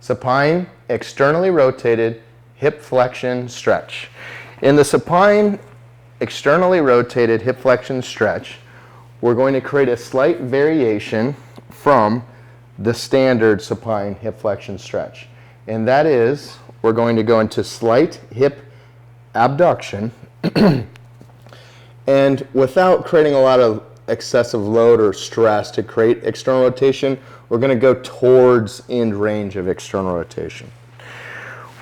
supine, externally rotated hip flexion stretch. In the supine, externally rotated hip flexion stretch, we're going to create a slight variation from the standard supine hip flexion stretch. And that is, we're going to go into slight hip abduction and without creating a lot of excessive load or stress to create external rotation, we're going to go towards end range of external rotation.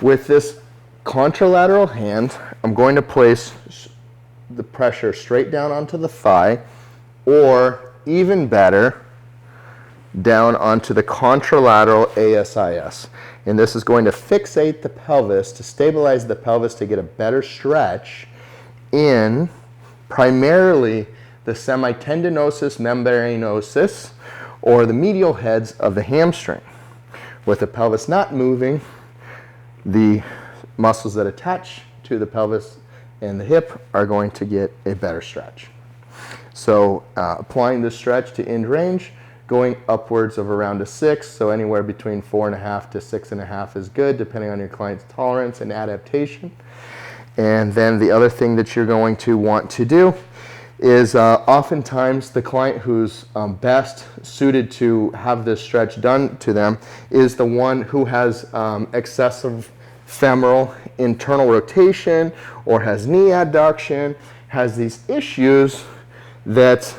With this contralateral hand, I'm going to place the pressure straight down onto the thigh, or even better, down onto the contralateral ASIS. And this is going to fixate the pelvis to stabilize the pelvis to get a better stretch in primarily the semitendinosus membranosus, or the medial heads of the hamstring. With the pelvis not moving, the muscles that attach to the pelvis and the hip are going to get a better stretch. So applying this stretch to end range, going upwards of around a 6, so anywhere between 4.5 to 6.5 is good, depending on your client's tolerance and adaptation. And then the other thing that you're going to want to do is oftentimes the client who's best suited to have this stretch done to them is the one who has excessive femoral internal rotation or has knee adduction, has these issues that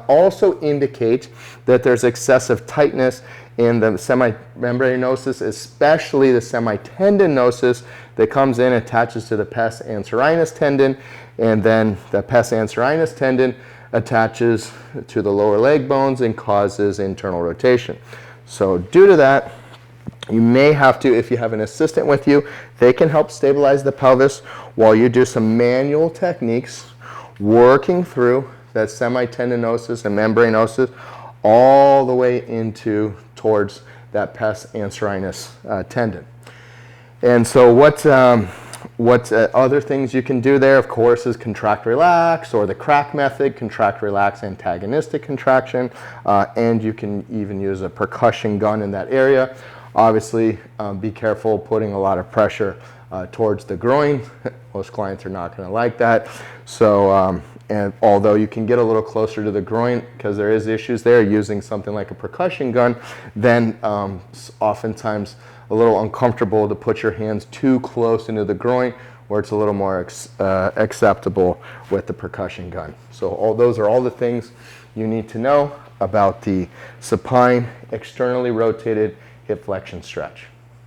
also indicate that there's excessive tightness in the semimembranosus, especially the semitendinosus that comes in, attaches to the pes anserinus tendon, and then the pes anserinus tendon attaches to the lower leg bones and causes internal rotation. So due to that, you may have to, if you have an assistant with you, they can help stabilize the pelvis while you do some manual techniques working through that semitendinosus and membranosus all the way into towards that pes anserinus tendon. And so what other things you can do there, of course, is contract relax, or the crack method, contract relax antagonistic contraction, and you can even use a percussion gun in that area. Obviously, be careful putting a lot of pressure towards the groin. Most clients are not going to like that. So, and although you can get a little closer to the groin because there is issues there using something like a percussion gun, then oftentimes a little uncomfortable to put your hands too close into the groin, where it's a little more acceptable with the percussion gun. So those are all the things you need to know about the supine externally rotated hip flexion stretch.